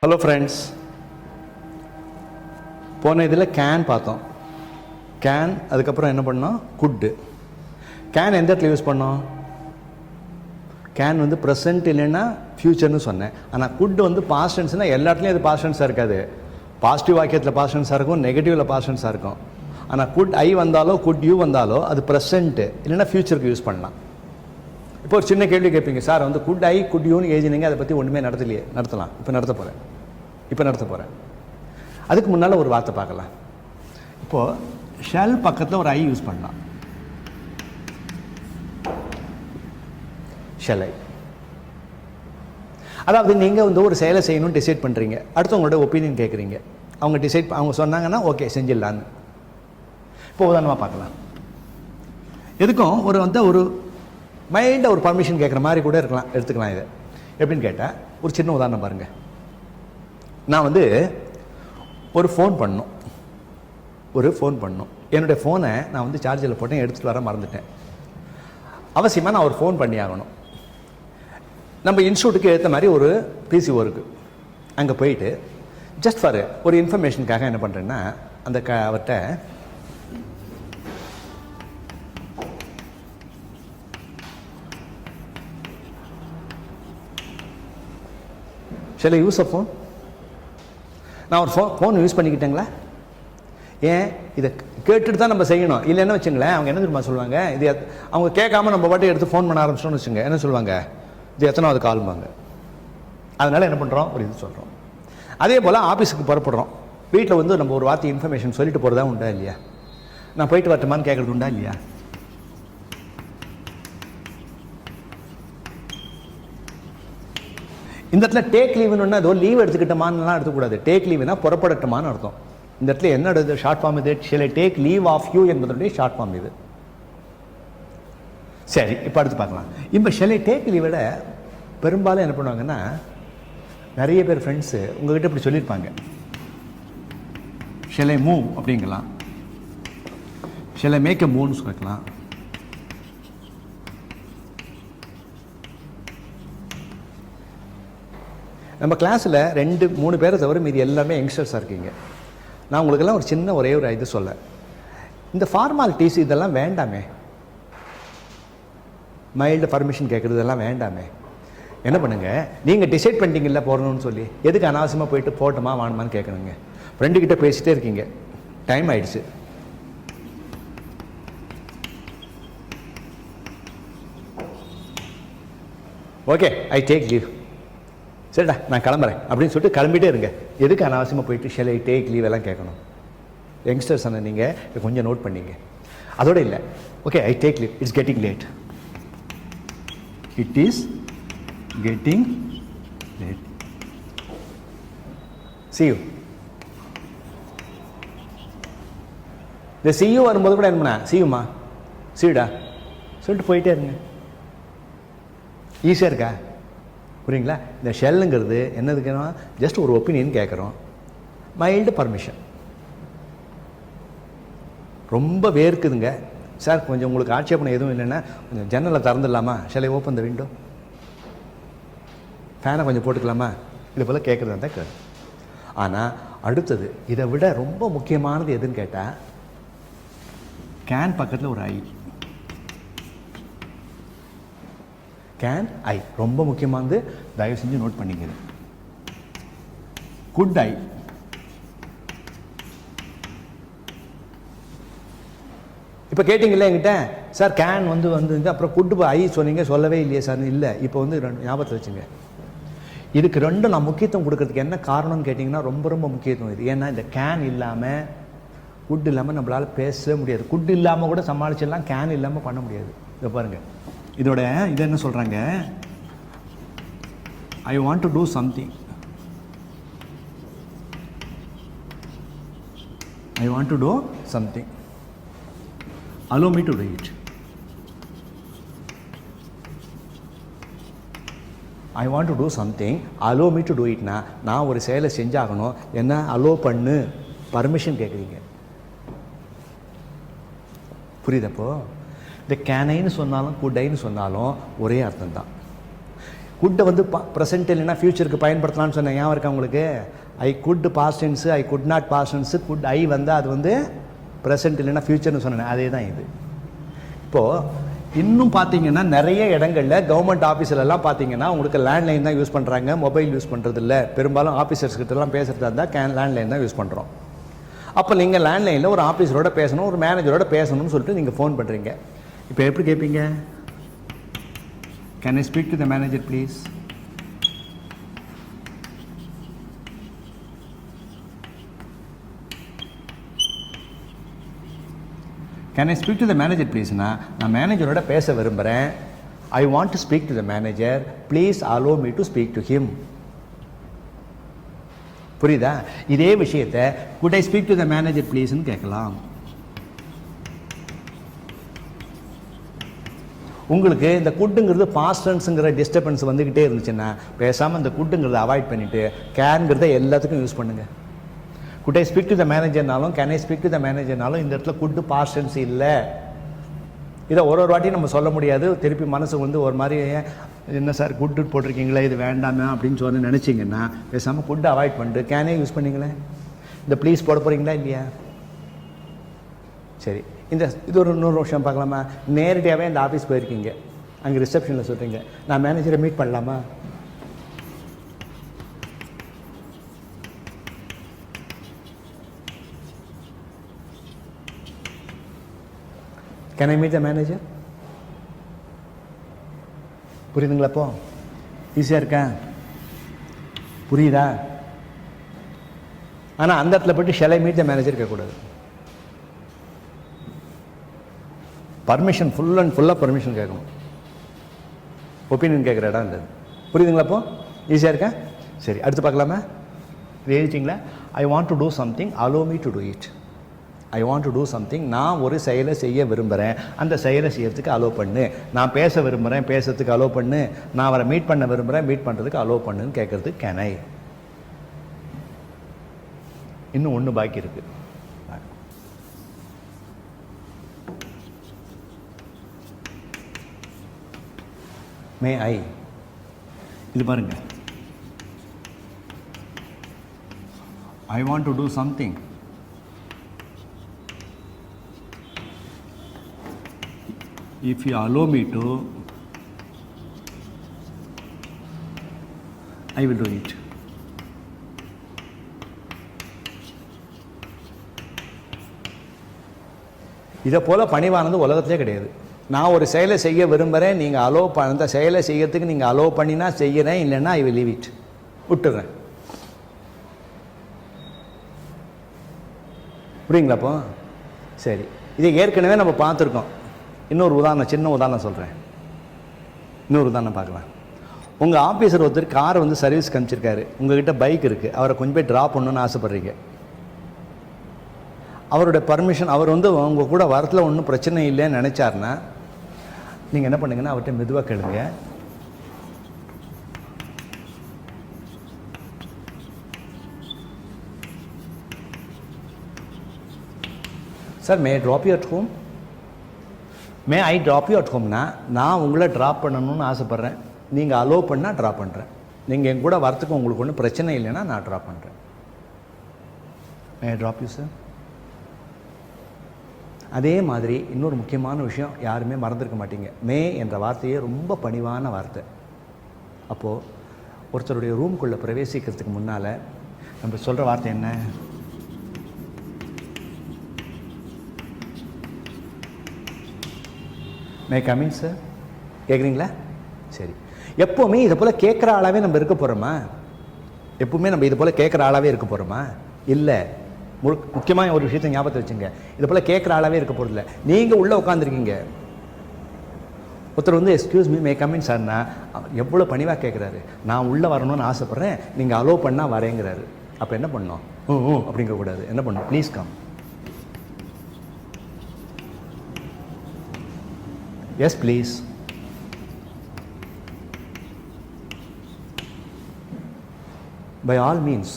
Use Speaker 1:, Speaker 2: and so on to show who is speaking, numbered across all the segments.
Speaker 1: Hello friends, போன இதில் can பார்த்தோம். கேன் அதுக்கப்புறம் என்ன பண்ணோம்? குட்டு. கேன் எந்த இடத்துல யூஸ் பண்ணோம்? கேன் வந்து ப்ரெசன்ட் இல்லைன்னா ஃப்யூச்சர்னு சொன்னேன். ஆனால் குட் வந்து பாஸ்ட் டென்ஸ்னால் எல்லா இடத்துலையும் அது பாஸ்ட் டென்ஸாக இருக்காது. பாசிட்டிவ் வாக்கியத்தில் பாஸ்ட் டென்ஸாக இருக்கும், நெகட்டிவில் பாஸ்ட் டென்ஸாக இருக்கும். ஆனால் குட் ஐ வந்தாலோ குட் யூ வந்தாலோ அது ப்ரெசென்ட்டு இல்லைன்னா ஃப்யூச்சருக்கு யூஸ் பண்ணலாம். இப்போ ஒரு சின்ன கேள்வி கேட்பீங்க, சார் வந்து குட் ஐ குட் யூன்னு ஏஜினிங்க, அதை பற்றி ஒன்றுமே நடத்தலையே. நடத்தலாம், இப்போ நடத்த போகிறேன். அதுக்கு முன்னால் ஒரு வார்த்தை பார்க்கலாம். இப்போது ஷெல் பக்கத்தில் ஒரு ஐ யூஸ் பண்ணலாம். ஷெல் ஐ, அதாவது நீங்கள் வந்து ஒரு செயலை செய்யணும்னு டிசைட் பண்ணுறீங்க, அடுத்தவங்களோட ஒப்பீனியன் கேட்குறீங்க. அவங்க சொன்னாங்கன்னா ஓகே செஞ்சிடலான்னு. இப்போ உதாரணமாக பார்க்கலாம். எதுக்கும் ஒரு மைண்டாக ஒரு பர்மிஷன் கேட்குற மாதிரி கூட எடுத்துக்கலாம். இதை எப்படின்னு கேட்டால் ஒரு சின்ன உதாரணம் பாருங்கள். நான் வந்து ஒரு ஃபோன் பண்ணணும். என்னுடைய ஃபோனை நான் வந்து சார்ஜரில் போட்டேன், எடுத்துகிட்டு வர மறந்துட்டேன். அவசியமாக நான் ஒரு ஃபோன் பண்ணி ஆகணும். நம்ம இன்ஸ்டியூட்டுக்கு ஏற்ற மாதிரி ஒரு பிசிஓ இருக்குது. அங்கே போயிட்டு ஜஸ்ட் ஃபார் ஒரு இன்ஃபர்மேஷனுக்காக என்ன பண்ணுறேன்னா, அந்த அவர்கிட்ட ஷெல் ஐ யூஸ் அ ஃபோன்? நான் ஒரு ஃபோன் யூஸ் பண்ணிக்கிட்டேங்களா? ஏன் இதை கேட்டுட்டு தான் நம்ம செய்யணும். இல்லைன்னு வச்சுங்களேன், அவங்க என்ன தெரியுமா சொல்லுவாங்க, இது அவங்க கேட்காம நம்ம பாட்டு எடுத்து ஃபோன் பண்ண ஆரம்பிச்சோன்னு வச்சுங்க, என்ன சொல்லுவாங்க, இது எத்தனாவது கால்பாங்க. அதனால் என்ன பண்ணுறோம், ஒரு இது சொல்கிறோம். அதே போல் ஆஃபீஸுக்கு புறப்படுறோம். வீட்டில் வந்து நம்ம ஒரு வார்த்தை இன்ஃபர்மேஷன் சொல்லிட்டு போகிறதா உண்டா இல்லையா? நான் போயிட்டு வரட்டுமான்னு கேட்குறது உண்டா இல்லையா? இந்த இடத்துல டேக் லீவுன்னு ஏதோ லீவ் எடுத்துக்கிட்டோமான்லாம் எடுத்துக்கூடாது. டேக் லீவுனா புறப்படட்டுமான்னு அர்த்தம். இந்த இடத்துல என்ன ஷார்ட் ஃபார்ம் இது? Shall I take leave of you என்பதனுடைய ஷார்ட் ஃபார்ம் இது. சரி, இப்போ அடுத்து பார்க்கலாம். இப்போ ஷெல் ஐ டேக் லீவோட பெரும்பாலும் என்ன பண்ணுவாங்கன்னா, நிறைய பேர் ஃப்ரெண்ட்ஸு உங்ககிட்ட இப்படி சொல்லியிருப்பாங்க, ஷெல் ஐ மூவ் அப்படிங்கலாம், ஷெல் ஐ மேக் எ மூவ்னு சொல்லிக்கலாம். நம்ம கிளாஸில் 2-3 பேரை தவிர மீதி எல்லாமே யங்ஸ்டர்ஸாக இருக்கீங்க. நான் உங்களுக்கெல்லாம் ஒரு சின்ன ஒரே ஒரு இது சொல்ல, இந்த ஃபார்மாலிட்டிஸ் இதெல்லாம் வேண்டாமே. மைல்டு பர்மிஷன் கேட்குறது இதெல்லாம் வேண்டாமே. என்ன பண்ணுங்கள், நீங்கள் டிசைட் பண்ணிட்டீங்கல்ல போடணும்னு சொல்லி, எதுக்கு அனாவசியமாக போயிட்டு போட்டோமா வாணுமான்னு கேட்கணுங்க. ஃப்ரெண்டுக்கிட்ட பேசிகிட்டே இருக்கீங்க, டைம் ஆயிடுச்சு, ஓகே ஐ டேக் லீவ், சரிடா நான் கிளம்புறேன் அப்படின்னு சொல்லிட்டு கிளம்பிட்டே இருங்க. எதுக்கு அனாவசியமாக போயிட்டு ஷெல் ஐ டேக் லீவ் எல்லாம் கேட்கணும்? யங்ஸ்டர்ஸ் ஆனால் நீங்கள் கொஞ்சம் நோட் பண்ணிங்க. அதோட இல்லை, okay I take leave, it's getting late, it is getting late, see you. இந்த see you வரும்போது கூட என்ன பண்ண, see youமா, see you டா சொல்லிட்டு போயிட்டே இருங்க. ஈஸியாக இருக்கா? புரியுங்களா? இந்த ஷெல்லுங்கிறது என்னதுக்குன்னா, ஜஸ்ட் ஒரு ஒப்பீனியன் கேட்குறோம், மைல்டு பர்மிஷன். ரொம்ப வேர்க்குதுங்க சார், கொஞ்சம் உங்களுக்கு ஆட்சேபணம் எதுவும் இல்லைன்னா கொஞ்சம் ஜன்னலை திறந்துடலாமா, shall I open the window, ஃபேனை கொஞ்சம் போட்டுக்கலாமா, இது போல் கேட்குறது தான் கேட்கு. ஆனால் அடுத்தது இதை விட ரொம்ப முக்கியமானது எதுன்னு கேட்டால், கேன் பக்கத்தில் ஒரு ஐ, கேன் ஐ ரொம்ப முக்கியமானது, தயவு செஞ்சு நோட் பண்ணிக்கிறது. குட் ஐ, இப்போ கேட்டிங்களே என்கிட்ட, சார் கேன் வந்து அப்புறம் குட் ஐ சொன்னீங்க, சொல்லவே இல்லையே சார். இல்லை, இப்போ வந்து ஞாபகத்தில் வச்சுங்க. இதுக்கு ரெண்டும் நான் முக்கியத்துவம் கொடுக்கறதுக்கு என்ன காரணம்னு கேட்டிங்கன்னா, ரொம்ப ரொம்ப முக்கியத்துவம் இது. ஏன்னா இந்த கேன் இல்லாமல் குட் இல்லாமல் நம்மளால் பேசவே முடியாது. குட் இல்லாமல் கூட சமாளிச்சிடலாம், கேன் இல்லாமல் பண்ண முடியாது. இதை பாருங்கள், இதோட இதை என்ன சொல்கிறாங்க, ஐ want to do something, I want to do something, allow me to do it, I want to do something, allow me to do it. நான் ஒரு செயலை செஞ்சாகணும், என்ன அலோ பண்ணு, பர்மிஷன் கேட்குறீங்க. புரியுதப்போ? இந்த கேனைன்னு சொன்னாலும் குட்டைன்னு சொன்னாலும் ஒரே அர்த்தம் தான். குட்டை வந்து ப்ரெசென்ட் இல்லைன்னா ஃப்யூச்சருக்கு பயன்படுத்தலாம்னு சொன்னேன், ஞாபகம் இருக்கா உங்களுக்கு? I could past tense, I could not past tense, could I வந்தால் அது வந்து ப்ரெசென்ட் இல்லைன்னா ஃப்யூச்சர்னு சொன்னேன், அதே தான் இது. இப்போது இன்னும் பார்த்தீங்கன்னா நிறைய இடங்களில் கவர்மெண்ட் ஆஃபீஸிலலாம் பார்த்தீங்கன்னா உங்களுக்கு லேண்ட்லைன் தான் யூஸ் பண்ணுறாங்க, மொபைல் யூஸ் பண்ணுறது இல்லை. பெரும்பாலும் ஆஃபீஸர்ஸ்கிட்டலாம் பேசுகிறதா இருந்தால் லேண்ட்லைன் தான் யூஸ் பண்ணுறோம். அப்போ நீங்கள் லேண்ட்லைனில் ஒரு ஆஃபீஸரோட பேசணும், ஒரு மேனேஜரோட பேசணும்னு சொல்லிட்டு நீங்கள் ஃபோன் பண்ணுறீங்க. இப்போ எப்படி கேட்பீங்க? Can I speak to the manager please? Can I speak to the manager ப்ளீஸ்னா, நான் மேனேஜரோட பேச விரும்புகிறேன். I want to speak to the manager, please allow me to speak to him. புரியுதா? இதே விஷயத்தை could I speak to the manager ப்ளீஸ்ன்னு கேட்கலாம். உங்களுக்கு இந்த குட்டுங்கிறது பாஸ்டன்ஸுங்கிற டிஸ்டர்பன்ஸ் வந்துக்கிட்டே இருந்துச்சுன்னா பேசாமல் இந்த குட்டுங்கிறத அவாய்ட் பண்ணிவிட்டு கேன்கிறத எல்லாத்துக்கும் யூஸ் பண்ணுங்கள். Could I speak to the மேனேஜர்னாலும் can I speak to the மேனேஜர்னாலும் இந்த இடத்துல குட்டு பாஸ்டன்ஸ் இல்லை. இதை ஒரு வாட்டியும் நம்ம சொல்ல முடியாது. திருப்பி மனசு வந்து ஒரு மாதிரி என்ன சார் குட்டு போட்டிருக்கீங்களே இது வேண்டாமே அப்படின்னு சொல்லி நினச்சிங்கன்னா பேசாமல் குட்டு அவாய்ட் பண்ணிட்டு கேனே யூஸ் பண்ணிங்களே. இந்த ப்ளீஸ் போட போகிறீங்களா இல்லையா? சரி, இது ஒரு 100 விஷயம் பார்க்கலாமா? நேரடியாகவே இந்த ஆஃபீஸ் போயிருக்கீங்க, அங்கே ரிசப்ஷனில் சொல்கிறீங்க நான் மேனேஜரை மீட் பண்ணலாமா? Can I meet the manager? புரியுதுங்களா? அப்போ ஈஸியாக இருக்கா? புரியுதா? ஆனால் அந்த இடத்துல போய்ட்டு shell I meet the manager கேட்கக்கூடாது. பர்மிஷன் ஃபுல்லாக பர்மிஷன் கேட்கணும். ஒப்பீனியன் கேட்குற இடம் இல்லை. புரியுதுங்களா? அப்போ ஈஸியாக இருக்கா? சரி, அடுத்து பார்க்கலாமா? இது எழுதிட்டிங்களா? I want to do something, allow me to do it. I want to do something, நான் ஒரு செயலை செய்ய விரும்புகிறேன், அந்த செயலை செய்யறதுக்கு அலோ பண்ணு. நான் பேச விரும்புகிறேன், பேசுறதுக்கு அலோ பண்ணு. நான் அவரை மீட் பண்ண விரும்புகிறேன், மீட் பண்ணுறதுக்கு அலோ பண்ணுன்னு கேட்குறது கேன் ஐ. இன்னும் ஒன்று பாக்கி இருக்கு. மே ஐ. இது பாருங்க, ஐ want to do something, if you allow me to, I will do it. இதை போல் பணிவானது உலகத்திலே கிடையாது. நான் ஒரு செயலை செய்ய விரும்புகிறேன், நீங்கள் அலோ அந்த செயலை செய்யறதுக்கு நீங்கள் அலோ பண்ணினா செய்கிறேன், இல்லைன்னா ஐ வில் லீவ் இட், விட்டுறேன். புரியுங்களா? அப்போ சரி, இதை ஏற்கனவே நம்ம பார்த்துருக்கோம். இன்னொரு உதாரணம், சின்ன உதாரணம் சொல்கிறேன். இன்னொரு உதாரணம் பார்க்கலாம். உங்கள் ஆஃபீஸர் ஒருத்தர் காரை வந்து சர்வீஸ்க்கு அனுப்பிச்சிருக்காரு, உங்கள்கிட்ட பைக் இருக்குது, அவரை கொஞ்சம் போய் ட்ராப் பண்ணணுன்னு ஆசைப்பட்றீங்க. அவருடைய பர்மிஷன், அவர் வந்து உங்கள் கூட வரத்தில் ஒன்றும் பிரச்சனை இல்லைன்னு நினச்சாருன்னா நீங்கள் என்ன பண்ணுங்கன்னா அவர்கிட்ட மெதுவாக கேளுங்க. Sir, may I drop you at home? May I drop you at ஹோம்னா, நான் உங்களை ட்ராப் பண்ணணும்னு ஆசைப்பட்றேன், நீங்கள் அலோ பண்ணால் ட்ராப் பண்ணுறேன். நீங்கள் என் கூட வரத்துக்கு உங்களுக்கு ஒன்றும் பிரச்சனை இல்லைன்னா நான் ட்ராப் பண்ணுறேன். மே ஐ ட்ராப் யூ சார்? அதே மாதிரி இன்னொரு முக்கியமான விஷயம் யாருமே மறந்துருக்க மாட்டீங்க. மே என்ற வார்த்தையே ரொம்ப பணிவான வார்த்தை. அப்போது ஒருத்தருடைய ரூம்குள்ளே பிரவேசிக்கிறதுக்கு முன்னால் நம்ம சொல்கிற வார்த்தை என்ன? மே கமிங் சார் கேட்குறீங்களா? சரி, எப்போவுமே இதை போல் கேட்குற ஆளாகவே நம்ம இருக்க போகிறோமா? எப்பவுமே நம்ம இது போல் கேட்குற ஆளாகவே இருக்க போகிறோமா? இல்லை. முக்கியமாக ஒரு விஷயத்தை ஞாபகத்தை வச்சுங்க, இது போல் கேட்குற ஆளாகவே இருக்க போகிறதில்ல. நீங்கள் உள்ளே உட்காந்துருக்கீங்க, ஒருத்தர் வந்து எக்ஸ்கியூஸ் மீ மே கமின் சார்னா எவ்வளோ பணிவாக கேட்குறாரு. நான் உள்ளே வரணும்னு ஆசைப்பட்றேன், நீங்கள் அலோ பண்ணால் வரேங்கிறாரு. அப்போ என்ன பண்ணணும்? அப்படிங்கக்கூடாது. என்ன பண்ணணும்? Please come. Yes please. By all means.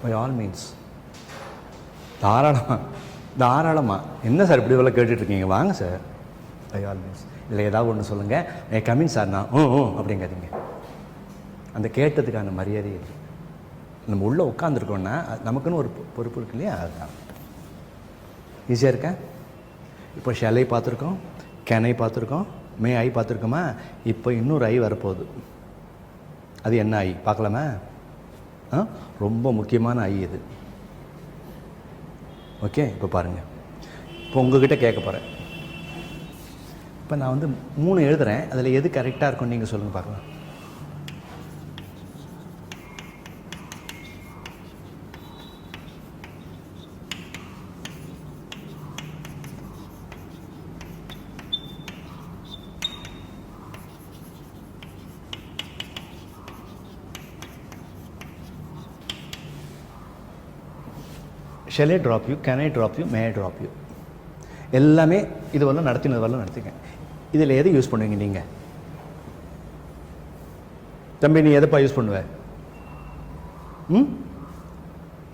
Speaker 1: By all means தாராளமாக தாராளமாக. என்ன சார் இப்படி இவ்வளோ கேட்டுட்ருக்கீங்க, வாங்க சார். By all means. இல்லை ஏதாவது ஒன்று சொல்லுங்கள், கமிங் சார். நான் அப்படிங்காதீங்க. அந்த கேட்டதுக்கான மரியாதை இல்லை. நம்ம உள்ளே உட்காந்துருக்கோன்னா நமக்குன்னு ஒரு பொறுப்பு இருக்கு இல்லையா, அதுதான். ஈஸியாக இருக்கா? இப்போ ஷெலை பார்த்துருக்கோம், கேனை பார்த்துருக்கோம், மே ஐ பார்த்துருக்கோமா? இப்போ இன்னொரு ஐ வரப்போகுது. அது என்ன ஐ பார்க்கலாமா? ரொம்ப முக்கியமான ஐ இது. ஓகே, இப்போ பாருங்கள். இப்போ உங்ககிட்ட கேட்க போகிறேன். இப்போ நான் வந்து 3 எழுதுகிறேன், அதில் எது கரெக்டாக இருக்கும்னு நீங்கள் சொல்லுங்கள் பார்க்கலாம். Shell I drop you, can I drop you, May I drop you, எல்லாமே இது வரலாம் நடத்தினது வரலாம் நடத்திங்க. இதில் எது யூஸ் பண்ணுவீங்க நீங்கள்? தம்பி நீ எதைப்பா யூஸ் பண்ணுவ?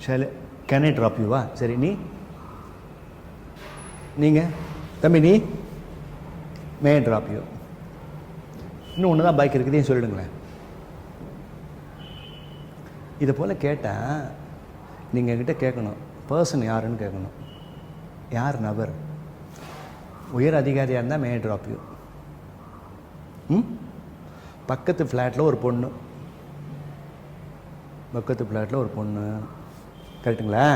Speaker 1: ஷெல் கேன் ஐ ட்ராப் யூவா? சரி, நீங்கள் தம்பி நீ மே ஐ ட்ராப் யூ. இன்னும் ஒன்று தான் பைக் இருக்குதையும் சொல்லிடுங்களேன். இதை போல் கேட்டால் நீங்கள் என்கிட்ட கேட்கணும், பர்சன் யாருன்னு கேட்கணும். யார் நபர்? உயர் அதிகாரியாக இருந்தால் மே ட்ராப் யூ. பக்கத்து ஃப்ளாட்டில் ஒரு பொண்ணு, கரெக்டுங்களா?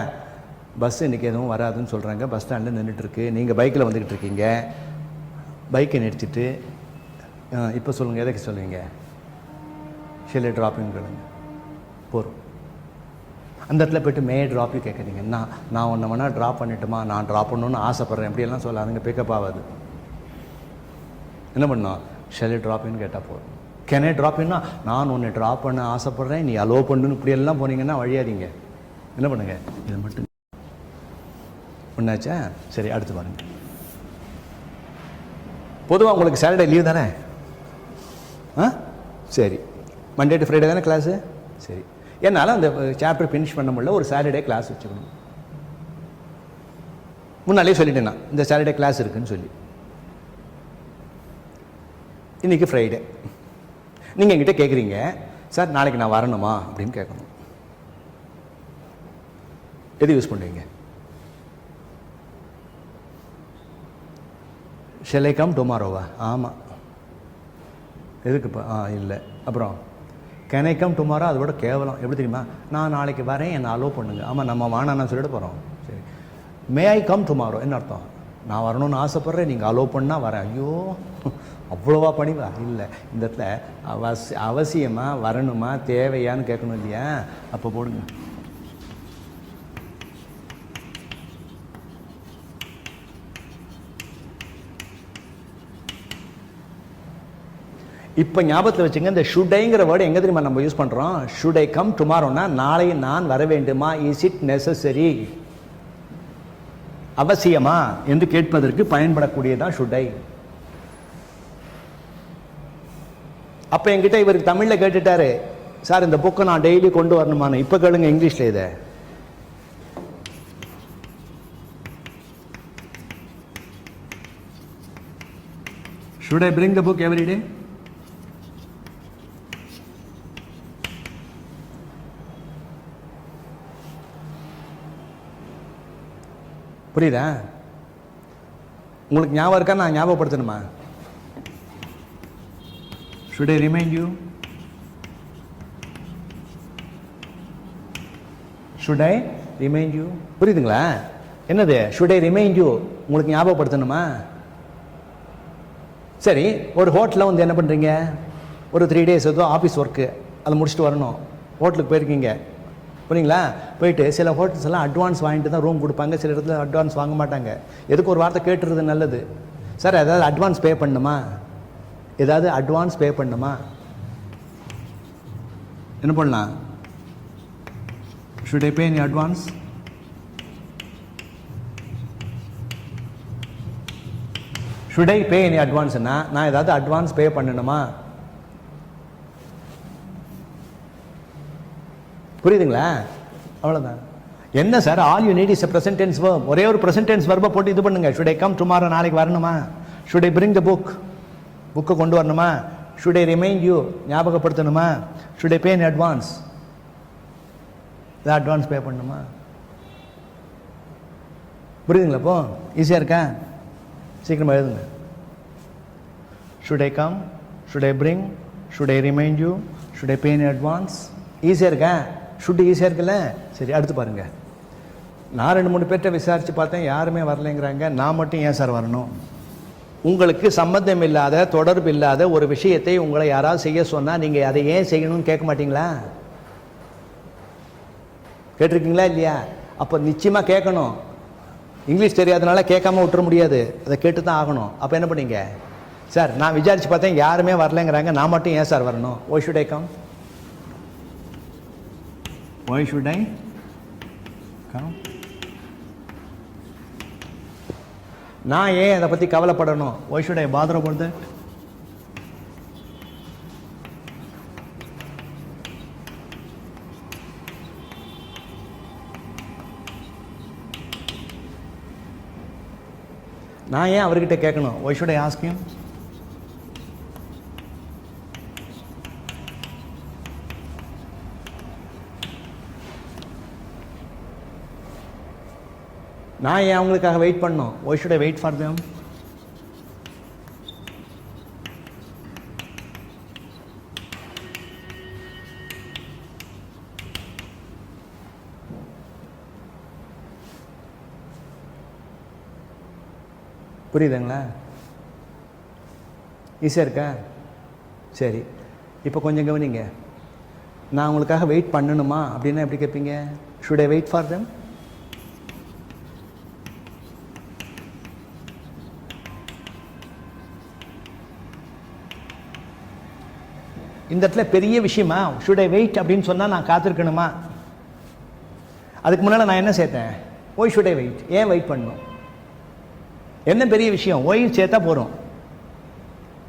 Speaker 1: பஸ் இன்றைக்கி எதுவும் வராதுன்னு சொல்கிறாங்க, பஸ் ஸ்டாண்டில் நின்றுட்டுருக்கு. நீங்கள் பைக்கில் வந்துக்கிட்டு இருக்கீங்க, பைக்கை நிறுத்திட்டு இப்போ சொல்லுங்கள், எதுக்கு சொல்லுவீங்க? ஷெல் ஐ ட்ராப் யூன்னு கேளுங்க, போகிறோம். அந்த இடத்துல போய்ட்டு மே ட்ராப் யூ கேட்குறீங்க. நான் ஒன்றை வேணா ட்ராப் பண்ணிட்டுமா, நான் ட்ராப் பண்ணணுன்னு ஆசைப்பட்றேன், எப்படியெல்லாம் சொல்ல, அதுங்க பிக்கப் ஆகாது. என்ன பண்ணோம்? ஷெல் ஐ ட்ராப் யூன்னு கேட்டால் போதும். கேன் ஐ ட்ராப் யூன்னா நான் ஒன்று ட்ராப் பண்ண ஆசைப்பட்றேன், நீ அலோவ் பண்ணுன்னு இப்படியெல்லாம் போனீங்கன்னா வழியாதீங்க. என்ன பண்ணுங்க, இதை மட்டும் ஒன்றாச்சா? சரி, அடுத்து பாருங்க. பொதுவாக உங்களுக்கு சாட்டர்டே லீவ் தானே? சரி, மண்டே டு ஃப்ரைடே தானே கிளாஸு? சரி, என்னால் அந்த சாப்டர் ஃபினிஷ் பண்ண முடியல, ஒரு சாட்டர்டே கிளாஸ் வச்சுக்கணும். முன்னாலே சொல்லிட்டேன் நான், இந்த சாட்டர்டே கிளாஸ் இருக்குன்னு சொல்லி. இன்றைக்கி ஃப்ரைடே. நீங்கள் என்கிட்ட கேட்குறீங்க, சார் நாளைக்கு நான் வரணுமா அப்படின்னு கேட்கணும். எது யூஸ் பண்ணுவீங்க? ஷெல் ஐ கம் டுமாரோவா? ஆமாம். எதுக்குப்பா? இல்லை. அப்புறம் கேன் ஐ கம் டுமாரோ? அதோட கேவலம். எப்படி தெரியுமா? நான் நாளைக்கு வரேன், என்னை அலோவ் பண்ணுங்க. ஆமாம், நம்ம வானான்னு சொல்லிட்டு போகிறோம். சரி, மே ஐ கம் டுமாரோ என்ன அர்த்தம்? நான் வரணும்னு ஆசைப்பட்றேன், நீங்கள் அலோவ் பண்ணால் வரேன். ஐயோ, அவ்வளோவா பணிவா? இல்லை, இந்த இடத்துல அவசியமாக வரணுமா தேவையான்னு கேட்கணும் இல்லையா? அப்போ போடுங்க. இப்போ ஞாபகத்தில் வச்சுங்க, இந்த ஷுடைங்கிற வேர்டு எங்கே தெரியுமா நம்ம யூஸ் பண்ணுறோம்? ஷுட் ஐ கம் டுமாரோனா நாளை நான் வர வேண்டுமா, இஸ் இட் நெசசரி, அவசியமா என்று கேட்பதற்கு பயன்படக்கூடியதான் ஷுடை. அப்போ என்கிட்ட இவருக்கு தமிழில் கேட்டுட்டாரு, சார் இந்த புக்கை நான் டெய்லி கொண்டு வரணுமான்னு. இப்போ கேளுங்க இங்கிலீஷில், இதை should I bring the book every day? புரியுதா? உங்களுக்கு ஞாபகம் இருக்கா? நான் ஞாபகப்படுத்தணுமா? Should I remind you? Should I remind you? புரியுதுங்களா? என்னது ஷுட் ஐ ரிமைண்ட் யூ? உங்களுக்கு ஞாபகப்படுத்தணுமா? சரி, ஒரு ஹோட்டலில் வந்து என்ன பண்ணுறீங்க, ஒரு 3 days ஏதோ ஆஃபீஸ் ஒர்க்கு, அதை முடிச்சுட்டு வரணும், ஹோட்டலுக்கு போயிருக்கீங்க. புரியுங்களா? போயிட்டு சில ஹோட்டல்ஸ் எல்லாம் அட்வான்ஸ் வாங்கிட்டு தான் ரூம் கொடுப்பாங்க, சில இடத்துல அட்வான்ஸ் வாங்க மாட்டாங்க. எதுக்கு ஒரு வார்த்தை கேட்டுறது நல்லது. சார் ஏதாவது அட்வான்ஸ் பே பண்ணணுமா? ஏதாவது அட்வான்ஸ் பே பண்ணணுமா? என்ன பண்ணலாம்? Should I pay in advance? Should I pay in அட்வான்ஸ்னா நான் ஏதாவது அட்வான்ஸ் பே பண்ணணுமா? புரியுதுங்களா? அவ்வளோதான். என்ன sir, all you need is a present tense verb. ஒரே ஒரு ப்ரெசன்ட் டென்ஸ் verb போட்டு இது பண்ணுங்க. should I come tomorrow, நாளைக்கு வரணுமா? should I bring the book, புக்கை கொண்டு வரணுமா? should I remind you, ஞாபகப்படுத்தணுமா? should I pay in advance, advance pay பண்ணணுமா? புரியுதுங்களா? இப்போ ஈஸியாக இருக்கா? சீக்கிரமாக எழுதுங்க. should I come, should I bring, should I remind you, should I pay in advance. ஈஸியாக இருக்கா? should ஈஸியாக இருக்குல்ல? சரி, அடுத்து பாருங்கள். நான் 2-3 பேர்கிட்ட விசாரித்து பார்த்தேன், யாருமே வரலைங்கிறாங்க. நான் மட்டும் ஏன் சார் வரணும்? உங்களுக்கு சம்மந்தம் இல்லாத, தொடர்பு இல்லாத ஒரு விஷயத்தை உங்களை யாராவது செய்ய சொன்னால் நீங்கள் அதை ஏன் செய்யணும்னு கேட்க மாட்டீங்களா? கேட்டிருக்கீங்களா இல்லையா? அப்போ நிச்சயமாக கேட்கணும். இங்கிலீஷ் தெரியாதனால கேட்காம விட்டுற முடியாது, அதை கேட்டு தான் ஆகணும். அப்போ என்ன பண்ணீங்க? சார் நான் விசாரித்து பார்த்தேன், யாருமே வரலைங்கிறாங்க, நான் மட்டும் ஏன் சார் வரணும்? why should I come, why should I come, நான் ஏன் அதை பற்றி கவலைப்படணும்? why should I bother about that? நான் ஏன் அவர்கிட்ட கேட்கணும்? why should I ask him? நான் ஏன் அவங்களுக்காக வெயிட் பண்ணணும்? why should I wait for them? புரியுதுங்களா? ஈஸியாக இருக்கா? சரி, இப்போ கொஞ்சம் கவனிங்க. நான் உங்களுக்காக வெயிட் பண்ணணுமா அப்படின்னா எப்படி கேட்பீங்க? should I wait for them? இந்த இடத்துல பெரிய விஷயமா should I wait அப்படின்னு சொன்னால் நான் காத்திருக்கணுமா? அதுக்கு முன்னால் நான் என்ன சேர்த்தேன்? why should I wait, ஏன் வெயிட் பண்ணணும்? என்ன பெரிய விஷயம்? ஒய் சேர்த்தா போகிறோம்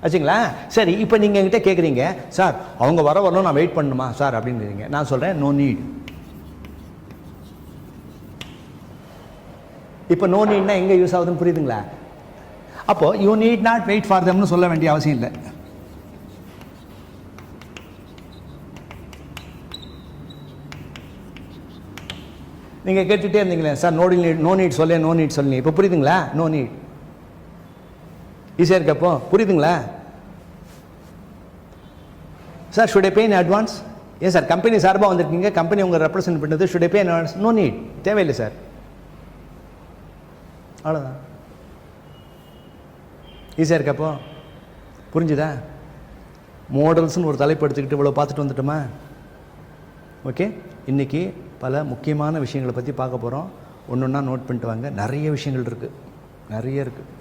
Speaker 1: ஆச்சுங்களா? சரி, இப்போ நீங்கள் என்கிட்ட கேட்குறீங்க, சார் அவங்க வரணும் நான் வெயிட் பண்ணணுமா சார் அப்படின்றீங்க. நான் சொல்கிறேன் நோ நீட். இப்போ நோ நீட்னா எங்கே யூஸ் ஆகுதுன்னு புரியுதுங்களா? அப்போது you need not wait for தெம்னு சொல்ல வேண்டிய அவசியம் இல்லை. நீங்கள் கேட்டுகிட்டே இருந்தீங்களே, சார் நோ நீட் சொல்ல, நோ நீட் சொல்லி, இப்போ புரியுதுங்களா? நோ நீட் ஈஸியாக இருக்கப்போ புரியுதுங்களா? Sir should I pay in advance? ஏன் சார் கம்பெனி சார்பாக வந்திருக்கீங்க, கம்பெனி உங்களை ரெப்ரசன்ட் பண்ணுறது, should I pay in advance? No need, தேவையில்லை சார். அவ்வளோதான். ஈஸியாக இருக்கப்போ புரிஞ்சுதா? மாடல்ஸ்னு ஒரு தலைப்பு எடுத்துக்கிட்டு இவ்வளோ பார்த்துட்டு வந்துட்டோமா? ஓகே, இன்றைக்கி பல முக்கியமான விஷயங்களை பற்றி பார்க்க போகிறோம். ஒன்று ஒன்றா நோட் பண்ணிட்டு வாங்க. நிறைய விஷயங்கள் இருக்குது, நிறைய இருக்குது.